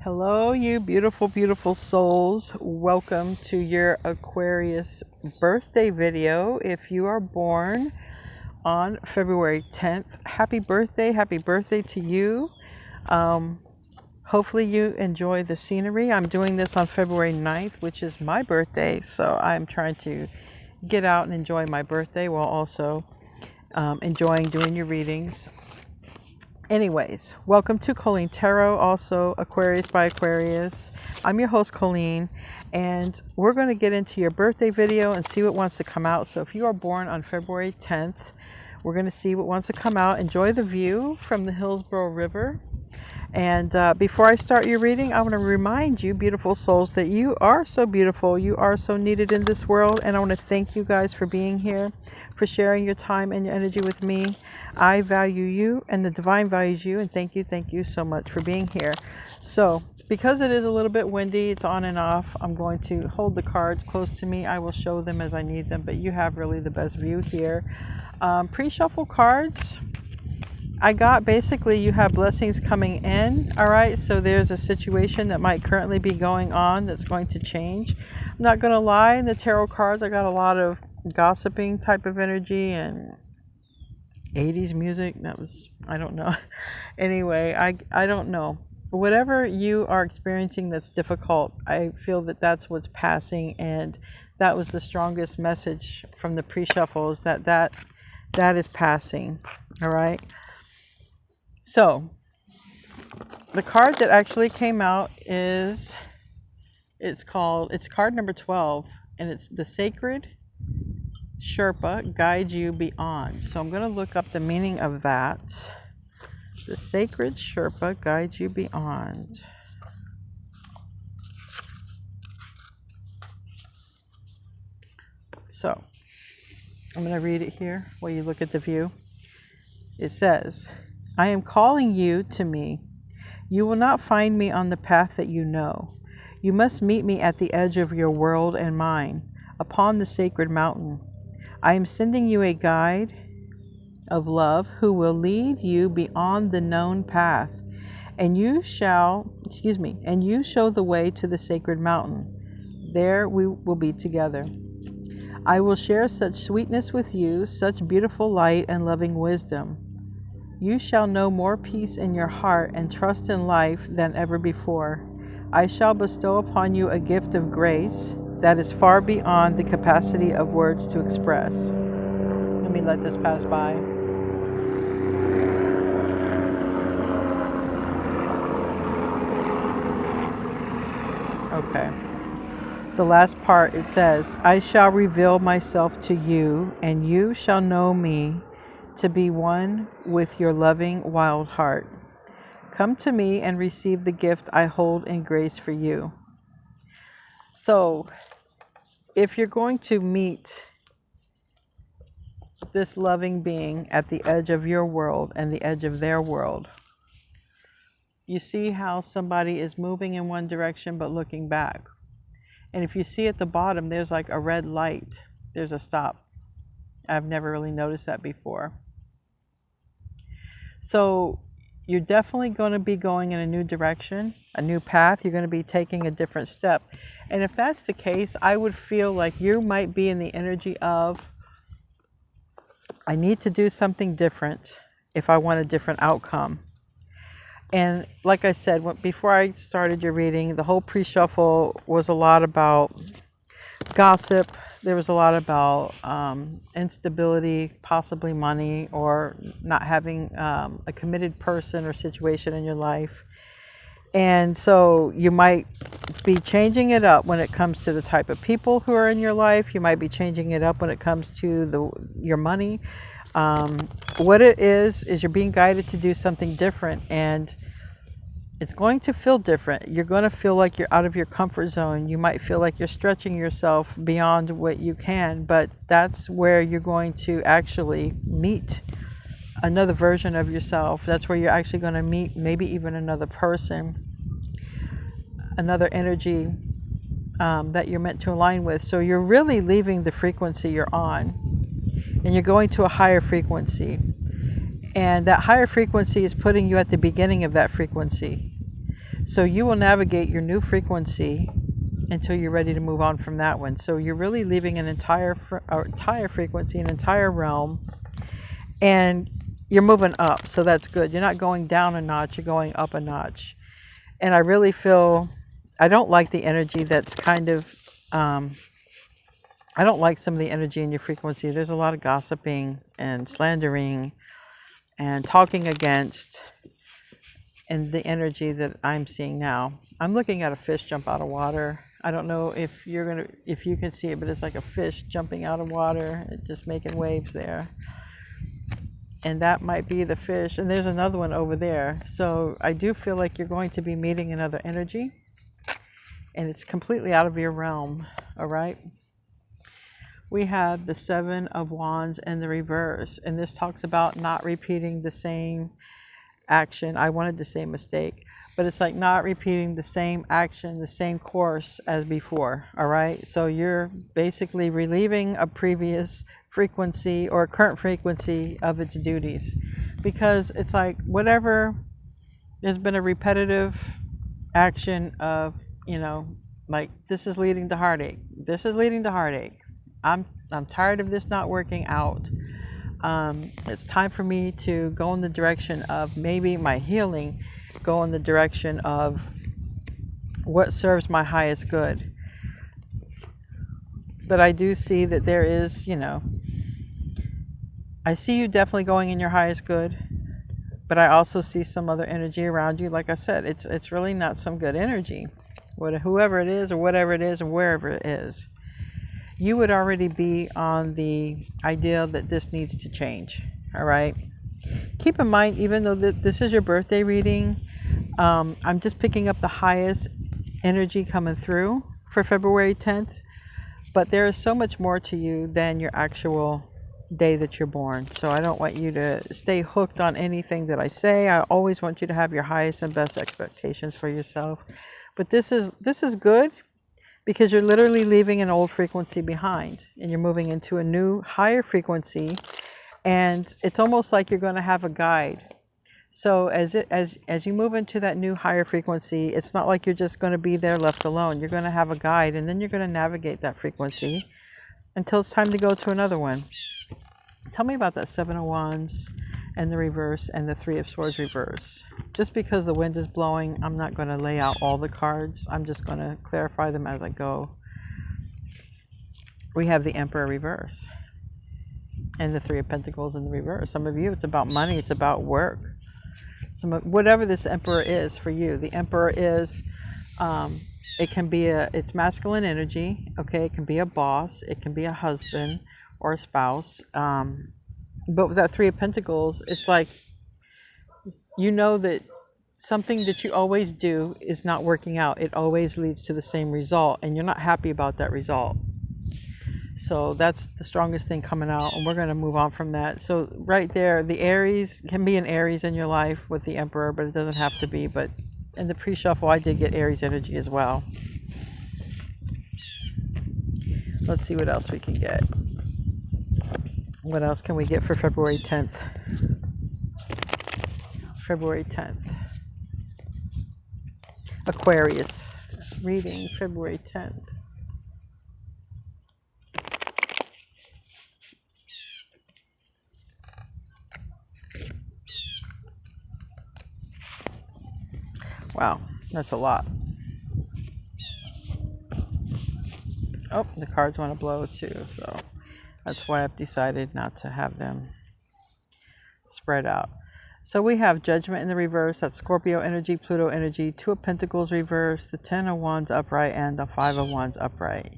Hello, you beautiful, beautiful souls. Welcome to your Aquarius birthday video. If you are born on February 10th, happy birthday to you. Hopefully you enjoy the scenery. I'm doing this on February 9th, which is my birthday. So I'm trying to get out and enjoy my birthday while also enjoying doing your readings. Anyways, welcome to Colleen Tarot, also Aquarius by Aquarius. I'm your host, Colleen, and we're going to get into your birthday video and see what wants to come out. So if you are born on February 10th, we're going to see what wants to come out. Enjoy the view from the Hillsborough River. And before I start your reading, I want to remind you, beautiful souls, that you are so beautiful. You are so needed in this world. And I want to thank you guys for being here, for sharing your time and your energy with me. I value you and the divine values you. And thank you so much for being here. So because it is a little bit windy, it's on and off, I'm going to hold the cards close to me. I will show them as I need them, but you have really the best view here. Pre-shuffle cards. I got basically you have blessings coming in, all right? So there's a situation that might currently be going on that's going to change. I'm not going to lie, in the tarot cards, I got a lot of gossiping type of energy and 80s music. That was, I don't know. Anyway, I don't know. Whatever you are experiencing that's difficult, I feel that that's what's passing, and that was the strongest message from the pre-shuffle, is that is passing, all right? So, the card that actually came out is, it's card number 12, and it's the Sacred Sherpa Guide You Beyond. So I'm going to look up the meaning of that. The Sacred Sherpa Guide You Beyond. So, I'm going to read it here while you look at the view. It says, I am calling you to me. You will not find me on the path that you know. You must meet me at the edge of your world and mine, upon the sacred mountain. I am sending you a guide of love who will lead you beyond the known path, and you show the way to the sacred mountain. There we will be together. I will share such sweetness with you, such beautiful light and loving wisdom. You shall know more peace in your heart and trust in life than ever before. I shall bestow upon you a gift of grace that is far beyond the capacity of words to express. Let me let this pass by. Okay. The last part, it says, I shall reveal myself to you, and you shall know me to be one with your loving wild heart. Come to me and receive the gift I hold in grace for you. So, if you're going to meet this loving being at the edge of your world and the edge of their world, you see how somebody is moving in one direction but looking back. And if you see at the bottom, there's like a red light. There's a stop. I've never really noticed that before. So you're definitely going to be going in a new direction, a new path. You're going to be taking a different step. And if that's the case, I would feel like you might be in the energy of, I need to do something different if I want a different outcome. And like I said, before I started your reading, the whole pre-shuffle was a lot about gossip. There was a lot about instability, possibly money, or not having a committed person or situation in your life. And so you might be changing it up when it comes to the type of people who are in your life. You might be changing it up when it comes to your money. What it is you're being guided to do something different, and it's going to feel different. You're going to feel like you're out of your comfort zone. You might feel like you're stretching yourself beyond what you can, but that's where you're going to actually meet another version of yourself. That's where you're actually going to meet maybe even another person, another energy that you're meant to align with. So you're really leaving the frequency you're on, and you're going to a higher frequency. And that higher frequency is putting you at the beginning of that frequency. So you will navigate your new frequency until you're ready to move on from that one. So you're really leaving an entire frequency, an entire realm, and you're moving up. So that's good. You're not going down a notch, you're going up a notch. And I really feel, I don't like the energy that's kind of, I don't like some of the energy in your frequency. There's a lot of gossiping and slandering and talking against, and the energy that I'm seeing now. I'm looking at a fish jump out of water. I don't know if if you can see it, but it's like a fish jumping out of water, just making waves there. And that might be the fish. And there's another one over there. So I do feel like you're going to be meeting another energy, and it's completely out of your realm. All right. We have the Seven of Wands in the reverse, and this talks about not repeating the same action. I wanted to say mistake, but it's like not repeating the same action, the same course as before. All right. So you're basically relieving a previous frequency or current frequency of its duties, because it's like whatever, there's been a repetitive action of, like, this is leading to heartache. This is leading to heartache. I'm tired of this not working out. It's time for me to go in the direction of maybe my healing, go in the direction of what serves my highest good. But I do see that there is, I see you definitely going in your highest good, but I also see some other energy around you. Like I said, it's really not some good energy. Whoever it is or whatever it is or wherever it is, you would already be on the idea that this needs to change. All right. Keep in mind, even though this is your birthday reading, I'm just picking up the highest energy coming through for February 10th. But there is so much more to you than your actual day that you're born. So I don't want you to stay hooked on anything that I say. I always want you to have your highest and best expectations for yourself. But this is good, because you're literally leaving an old frequency behind and you're moving into a new higher frequency, and it's almost like you're going to have a guide. So as you move into that new higher frequency, it's not like you're just going to be there left alone. You're going to have a guide, and then you're going to navigate that frequency until it's time to go to another one. Tell me about that Seven of Wands and the reverse and the Three of Swords reverse. Just because the wind is blowing, I'm not going to lay out all the cards. I'm just going to clarify them as I go. We have the Emperor reverse and the Three of Pentacles in the reverse. Some of you, it's about money, it's about work. Whatever this Emperor is for you, the Emperor is, it can be it's masculine energy. Okay, it can be a boss, it can be a husband or a spouse. But with that Three of Pentacles, it's like, that something that you always do is not working out. It always leads to the same result, and you're not happy about that result. So that's the strongest thing coming out, and we're going to move on from that. So right there, the Aries can be an Aries in your life with the Emperor, but it doesn't have to be. But in the pre-shuffle, I did get Aries energy as well. Let's see what else we can get. What else can we get for February 10th? February 10th. Aquarius reading, February 10th. Wow, that's a lot. Oh, the cards want to blow too, so that's why I've decided not to have them spread out. So we have Judgment in the reverse. That's Scorpio energy, Pluto energy, Two of Pentacles reverse, the Ten of Wands upright, and the Five of Wands upright.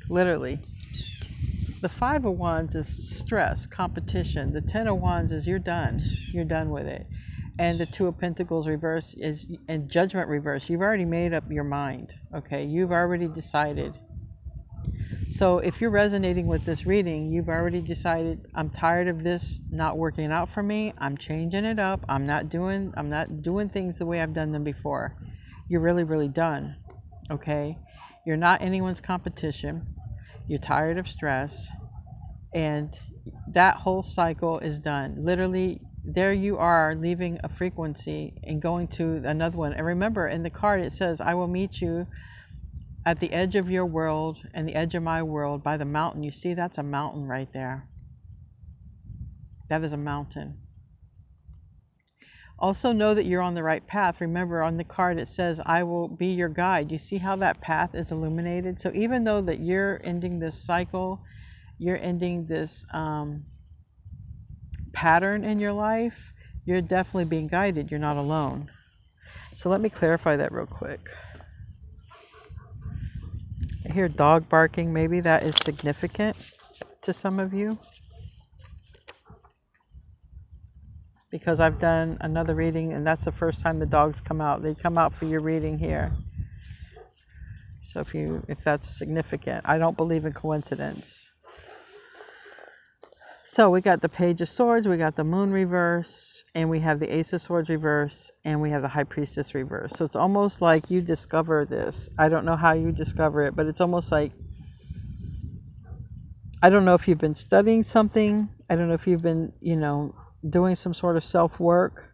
Literally. The Five of Wands is stress, competition. The Ten of Wands is you're done. You're done with it. And the Two of Pentacles reverse is, and Judgment reverse, you've already made up your mind. Okay, you've already decided. So if you're resonating with this reading, you've already decided, I'm tired of this not working out for me. I'm changing it up. I'm not doing things the way I've done them before. You're really, really done. Okay? You're not anyone's competition. You're tired of stress. And that whole cycle is done. Literally, there you are leaving a frequency and going to another one. And remember, in the card it says, I will meet you at the edge of your world and the edge of my world by the mountain. You see, that's a mountain right there. That is a mountain. Also know that you're on the right path. Remember, on the card it says, I will be your guide. You see how that path is illuminated? So even though that you're ending this cycle, you're ending this pattern in your life, you're definitely being guided. You're not alone. So let me clarify that real quick. I hear dog barking. Maybe that is significant to some of you, because I've done another reading and that's the first time the dogs come out. They come out for your reading here. So if that's significant, I don't believe in coincidence. So we got the Page of Swords, we got the Moon reverse, and we have the Ace of Swords reverse, and we have the High Priestess reverse. So it's almost like you discover this. I don't know how you discover it, but it's almost like, I don't know if you've been studying something. I don't know if you've been, doing some sort of self-work.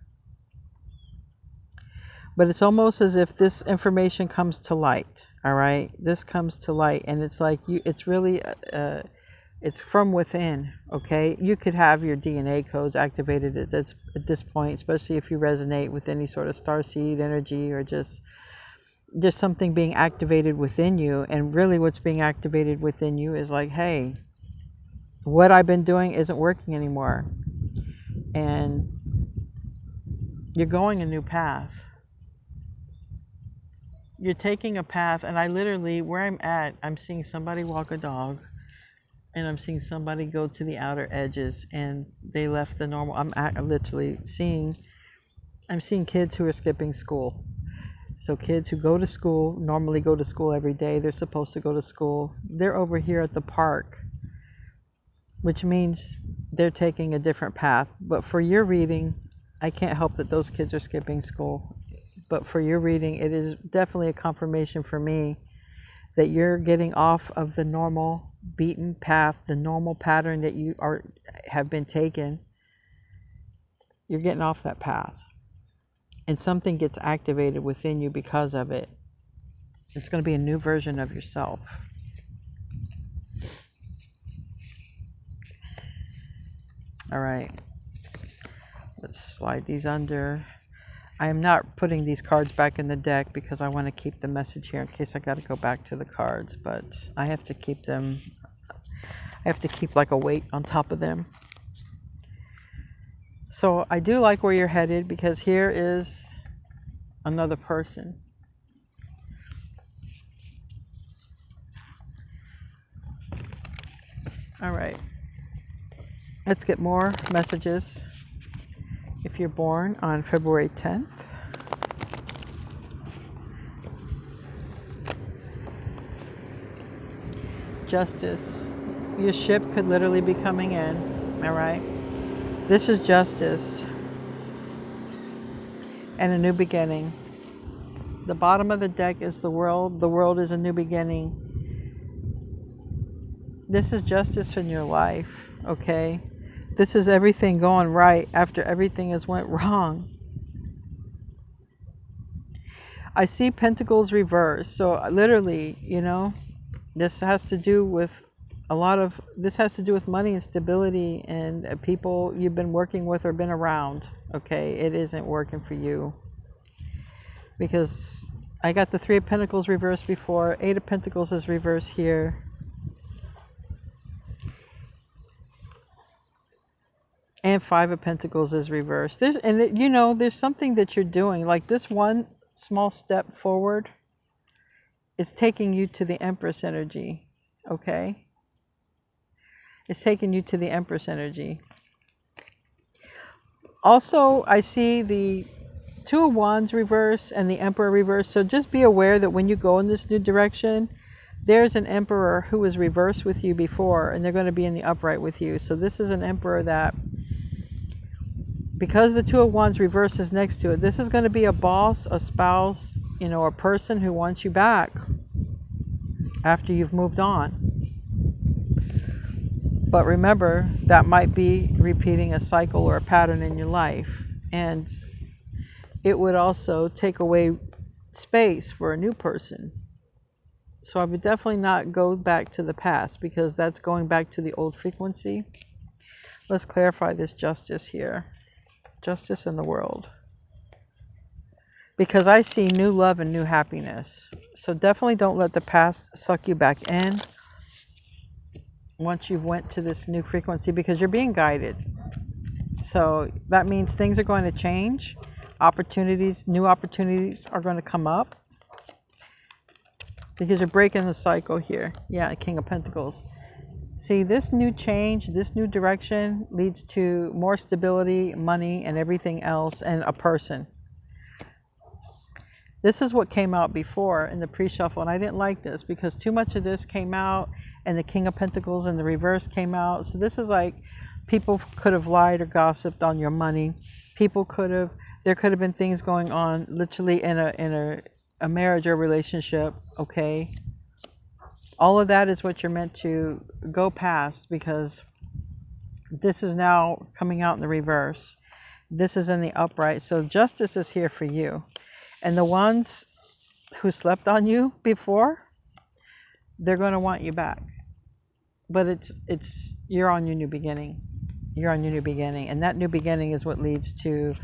But it's almost as if this information comes to light, all right? This comes to light, and it's like it's really... it's from within, okay? You could have your DNA codes activated at this point, especially if you resonate with any sort of starseed energy or just something being activated within you. And really what's being activated within you is like, hey, what I've been doing isn't working anymore. And you're going a new path. You're taking a path, and I literally, where I'm at, I'm seeing somebody walk a dog. And I'm seeing somebody go to the outer edges, and they left the normal. I'm literally seeing kids who are skipping school. So kids who go to school, normally go to school every day. They're supposed to go to school. They're over here at the park, which means they're taking a different path. But for your reading, I can't help that those kids are skipping school. But for your reading, it is definitely a confirmation for me that you're getting off of the normal beaten path, the normal pattern that you have been taken. You're getting off that path, and something gets activated within you because of it. It's going to be a new version of yourself. All right, let's slide these under. I am not putting these cards back in the deck because I want to keep the message here in case I got to go back to the cards, but I have to keep them. I have to keep like a weight on top of them. So I do like where you're headed, because here is another person. All right. Let's get more messages. If you're born on February 10th, Justice. Your ship could literally be coming in, all right? This is justice and a new beginning. The bottom of the deck is the world. The world is a new beginning. This is justice in your life, okay? This is everything going right after everything has went wrong. I see Pentacles reversed. So literally, this has to do with this has to do with money and stability and people you've been working with or been around, okay? It isn't working for you. Because I got the 3 of Pentacles reversed before. 8 of Pentacles is reversed here. And 5 of Pentacles is reversed. There's something that you're doing. Like this one small step forward is taking you to the Empress energy, okay? It's taking you to the Empress energy. Also, I see the 2 of Wands reverse and the Emperor reverse. So just be aware that when you go in this new direction, there's an Emperor who was reversed with you before, and they're going to be in the upright with you. So this is an Emperor that, because the 2 of Wands reverse is next to it, this is going to be a boss, a spouse, a person who wants you back after you've moved on. But remember, that might be repeating a cycle or a pattern in your life. And it would also take away space for a new person. So I would definitely not go back to the past, because that's going back to the old frequency. Let's clarify this justice here. Justice in the world. Because I see new love and new happiness. So definitely don't let the past suck you back in once you've went to this new frequency, because you're being guided. So that means things are going to change. Opportunities, new opportunities are going to come up, because you're breaking the cycle here. Yeah, King of Pentacles. See, this new change, this new direction leads to more stability, money, and everything else, and a person. This is what came out before in the pre-shuffle, and I didn't like this because too much of this came out, and the King of Pentacles in the reverse came out. So this is like people could have lied or gossiped on your money. People could have, there could have been things going on literally in a marriage or relationship, okay? All of that is what you're meant to go past, because this is now coming out in the reverse. This is in the upright. So justice is here for you. And the ones who slept on you before, they're going to want you back. But you're on your new beginning. You're on your new beginning. And that new beginning is what leads to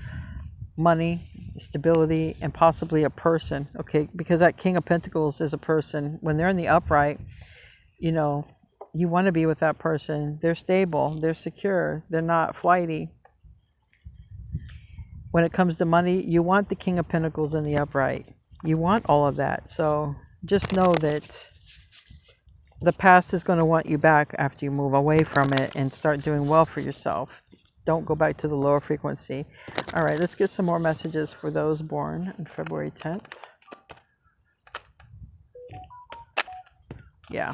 money, stability, and possibly a person. Okay, because that King of Pentacles is a person. When they're in the upright, you know, you want to be with that person. They're stable, they're secure, they're not flighty. When it comes to money, you want the King of Pentacles in the upright. You want all of that. So just know that the past is going to want you back after you move away from it and start doing well for yourself. Don't go back to the lower frequency. All right, let's get some more messages for those born on February 10th. Yeah.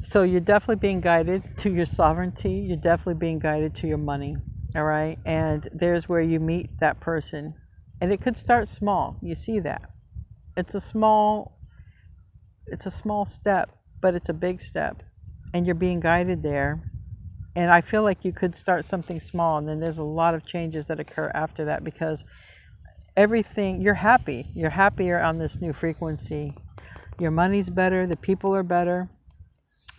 So you're definitely being guided to your sovereignty. You're definitely being guided to your money. All right. And there's where you meet that person. And it could start small. You see that. It's a small step, but it's a big step. And you're being guided there. And I feel like you could start something small, and then there's a lot of changes that occur after that, because everything, you're happy. You're happier on this new frequency. Your money's better. The people are better.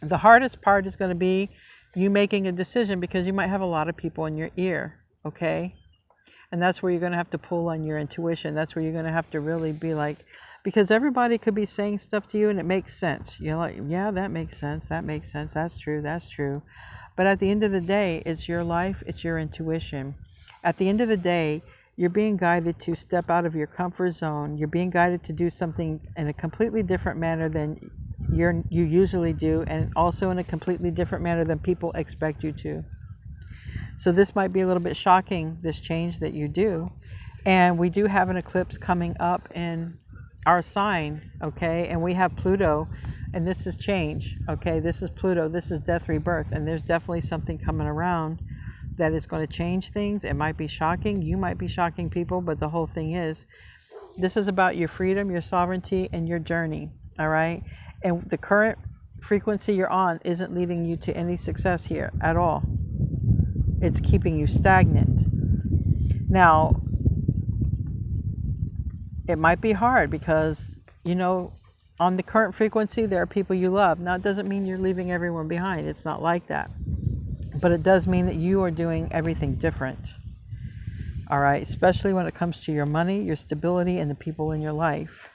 The hardest part is going to be you making a decision, because you might have a lot of people in your ear, okay? And that's where you're going to have to pull on your intuition. That's where you're going to have to really be like, because everybody could be saying stuff to you and it makes sense. You're like, yeah, that makes sense. That makes sense. That's true. That's true. But at the end of the day, it's your life. It's your intuition. At the end of the day, you're being guided to step out of your comfort zone. You're being guided to do something in a completely different manner than you usually do, and also in a completely different manner than people expect you to. So this might be a little bit shocking, this change that you do. And we do have an eclipse coming up in our sign, okay? And we have Pluto, and this is change, okay? This is Pluto, this is death, rebirth, and there's definitely something coming around that is going to change things. It might be shocking, you might be shocking people, but the whole thing is, this is about your freedom, your sovereignty, and your journey, all right? And the current frequency you're on isn't leading you to any success here at all. It's keeping you stagnant. Now, it might be hard because, you know, on the current frequency, there are people you love. Now, it doesn't mean you're leaving everyone behind. It's not like that. But it does mean that you are doing everything different. All right, especially when it comes to your money, your stability, and the people in your life.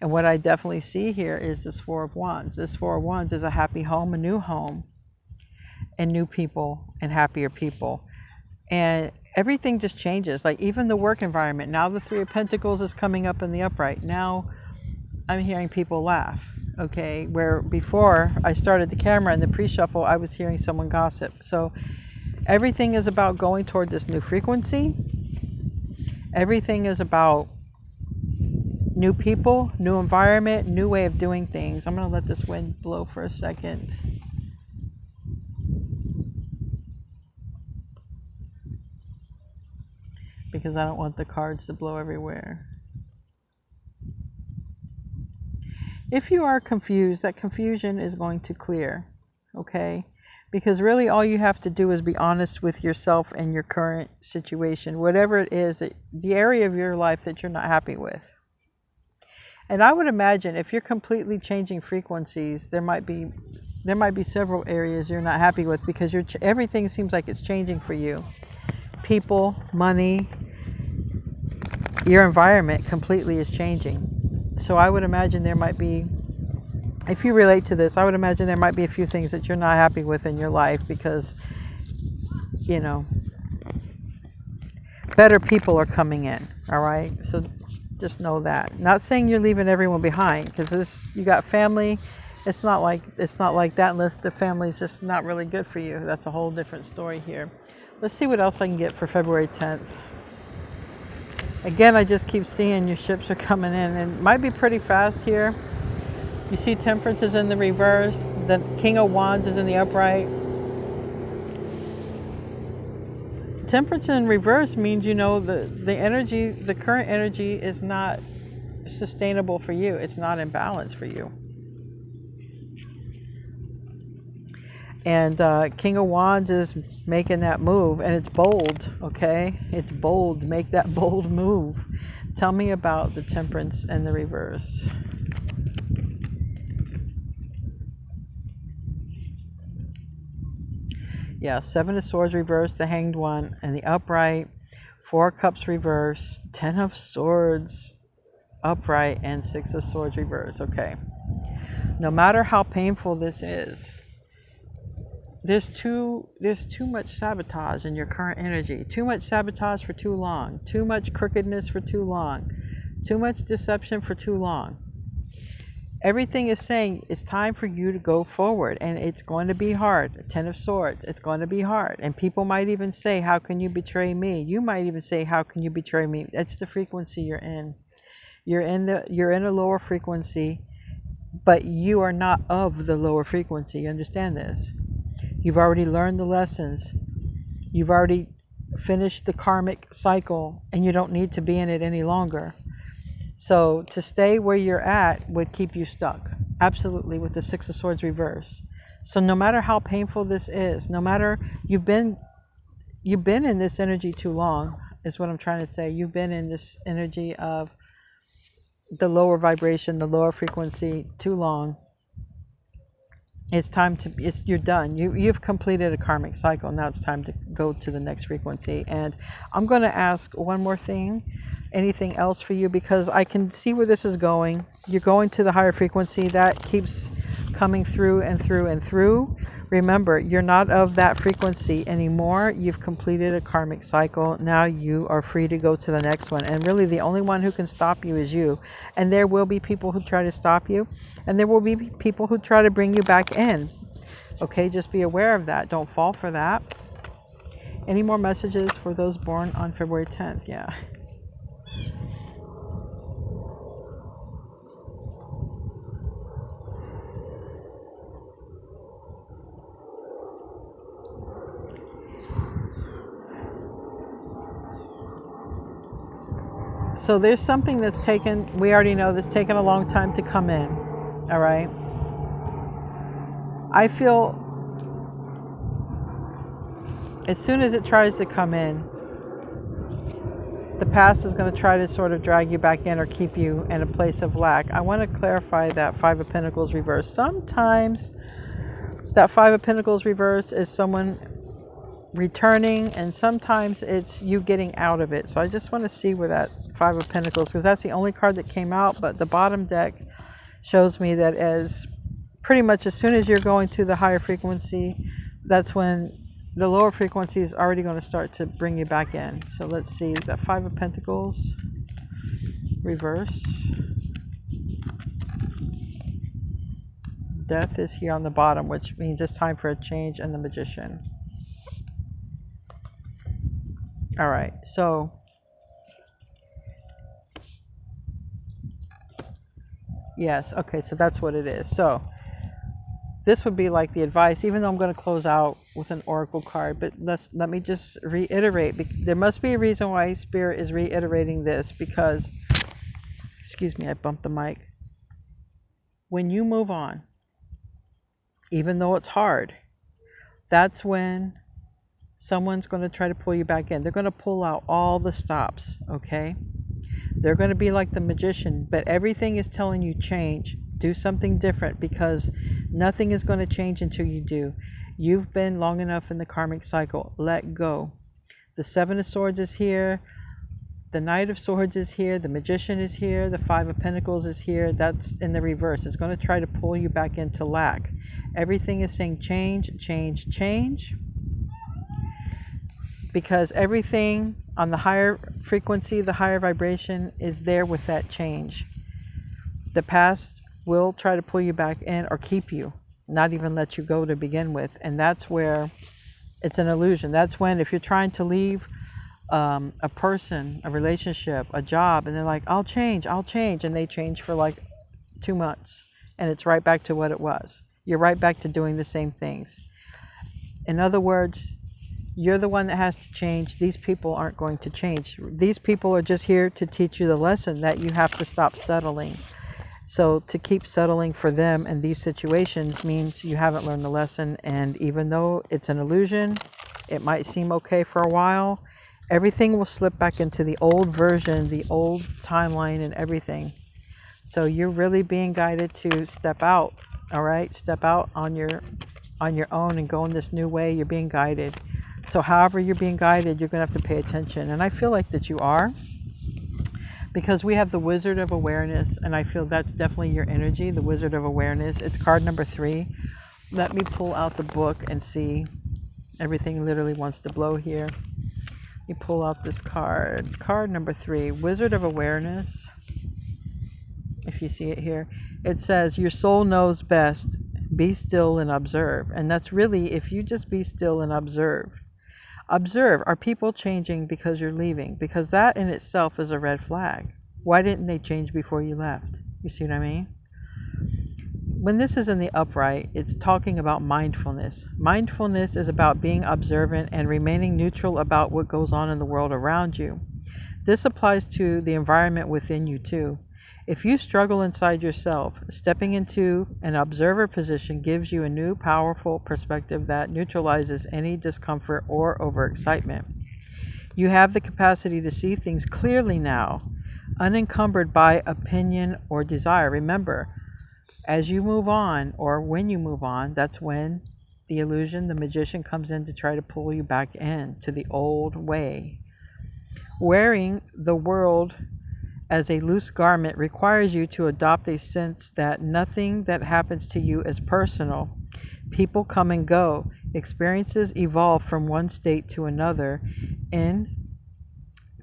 And what I definitely see here is this Four of Wands. This Four of Wands is a happy home, a new home, and new people, and happier people. And everything just changes, like even the work environment. Now the Three of Pentacles is coming up in the upright. Now I'm hearing people laugh, okay? Where before I started the camera in the pre-shuffle, I was hearing someone gossip. So everything is about going toward this new frequency. Everything is about new people, new environment, new way of doing things. I'm going to let this wind blow for a second. Because I don't want the cards to blow everywhere. if you are confused, that confusion is going to clear, okay? Because really all you have to do is be honest with yourself and your current situation, whatever it is, that the area of your life that you're not happy with. And I would imagine if you're completely changing frequencies, there might be several areas you're not happy with, because everything seems like it's changing for you. People, money, your environment completely is changing. So I would imagine there might be, if you relate to this, I would imagine there might be a few things that you're not happy with in your life, because, you know, better people are coming in, all right? So just know that. Not saying you're leaving everyone behind, because you got family. It's not like that unless the family's just not really good for you. That's a whole different story here. Let's see what else I can get for February 10th. Again, I just keep seeing your ships are coming in, and it might be pretty fast here. You see Temperance is in the reverse. The King of Wands is in the upright. Temperance in reverse means, you know, the energy, the current energy is not sustainable for you. It's not in balance for you. And King of Wands is making that move, and it's bold, okay? It's bold. Make that bold move. Tell me about the Temperance and the reverse. Yeah, Seven of Swords reverse, the Hanged One, and the upright. Four of Cups reverse, Ten of Swords upright, and Six of Swords reverse. Okay. No matter how painful this is, there's too much sabotage in your current energy. Too much sabotage for too long. Too much crookedness for too long. Too much deception for too long. Everything is saying it's time for you to go forward, and it's going to be hard. Ten of Swords, it's going to be hard. And people might even say, how can you betray me? You might even say, how can you betray me? That's the frequency you're in. You're in a lower frequency, but you are not of the lower frequency. You understand this? You've already learned the lessons. You've already finished the karmic cycle, and you don't need to be in it any longer. So to stay where you're at would keep you stuck. Absolutely, with the Six of Swords reverse. So no matter how painful this is, no matter you've been in this energy too long, is what I'm trying to say. You've been in this energy of the lower vibration, the lower frequency too long. It's time to, you're done. You've completed a karmic cycle. Now it's time to go to the next frequency. And I'm going to ask one more thing. Anything else for you? Because I can see where this is going. You're going to the higher frequency. That keeps coming through and through and through. Remember, you're not of that frequency anymore. You've completed a karmic cycle. Now you are free to go to the next one. And really the only one who can stop you is you. And there will be people who try to stop you. And there will be people who try to bring you back in. Okay, just be aware of that. Don't fall for that. Any more messages for those born on February 10th? Yeah. So there's something that's taken, we already know that's taken a long time to come in, all right? I feel as soon as it tries to come in, the past is going to try to sort of drag you back in or keep you in a place of lack. I want to clarify that Five of Pentacles reverse. Sometimes that Five of Pentacles reverse is someone returning, and sometimes it's you getting out of it. So I just want to see where that Five of Pentacles, because that's the only card that came out, but the bottom deck shows me that as pretty much as soon as you're going to the higher frequency, that's when the lower frequency is already going to start to bring you back in. So let's see, the Five of Pentacles reverse. Death is here on the bottom, which means it's time for a change, and the Magician. All right, so yes, okay, so that's what it is. So this would be like the advice, even though I'm going to close out with an oracle card, but let me just reiterate. There must be a reason why Spirit is reiterating this, because, excuse me, I bumped the mic. when you move on, even though it's hard, that's when someone's going to try to pull you back in. They're going to pull out all the stops, okay? They're going to be like the magician, but everything is telling you change. Do something different, because nothing is going to change until you do. You've been long enough in the karmic cycle. Let go. The Seven of Swords is here. The Knight of Swords is here. The Magician is here. The Five of Pentacles is here. That's in the reverse. It's going to try to pull you back into lack. Everything is saying change, change, change. Because everything on the higher frequency, the higher vibration is there with that change. The past will try to pull you back in or keep you, not even let you go to begin with. And that's where it's an illusion. That's when, if you're trying to leave a person, a relationship, a job, and they're like, I'll change, and they change for like 2 months, and it's right back to what it was. You're right back to doing the same things. In other words, you're the one that has to change. These people aren't going to change. These people are just here to teach you the lesson that you have to stop settling. So to keep settling for them in these situations means you haven't learned the lesson. And even though it's an illusion, it might seem okay for a while, everything will slip back into the old version, the old timeline and everything. So you're really being guided to step out, all right? Step out on your own and go in this new way. You're being guided. So however you're being guided, you're going to have to pay attention. And I feel like that you are, because we have the Wizard of Awareness, and I feel that's definitely your energy, the Wizard of Awareness. It's card number 3. Let me pull out the book and see. Everything literally wants to blow here. You pull out this card. Card number 3, Wizard of Awareness. If you see it here, it says, your soul knows best. Be still and observe. And that's really, if you just be still and observe. Observe, are people changing because you're leaving? Because that in itself is a red flag. Why didn't they change before you left? You see what I mean? When this is in the upright, it's talking about mindfulness. Mindfulness is about being observant and remaining neutral about what goes on in the world around you. This applies to the environment within you too. If you struggle inside yourself, stepping into an observer position gives you a new, powerful perspective that neutralizes any discomfort or overexcitement. You have the capacity to see things clearly now, unencumbered by opinion or desire. Remember, as you move on, or when you move on, that's when the illusion, the magician, comes in to try to pull you back in to the old way. Wearing the world as a loose garment requires you to adopt a sense that nothing that happens to you is personal. People come and go. Experiences evolve from one state to another in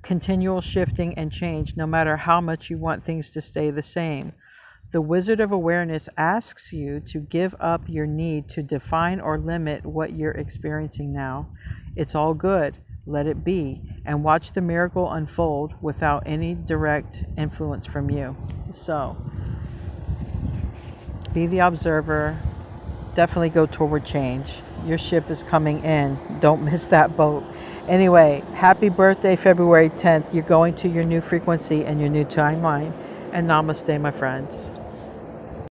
continual shifting and change, no matter how much you want things to stay the same. The Wizard of Awareness asks you to give up your need to define or limit what you're experiencing now. It's all good. Let it be, and watch the miracle unfold without any direct influence from you. So, be the observer. Definitely go toward change. Your ship is coming in. Don't miss that boat. Anyway, happy birthday, February 10th. You're going to your new frequency and your new timeline. And namaste, my friends.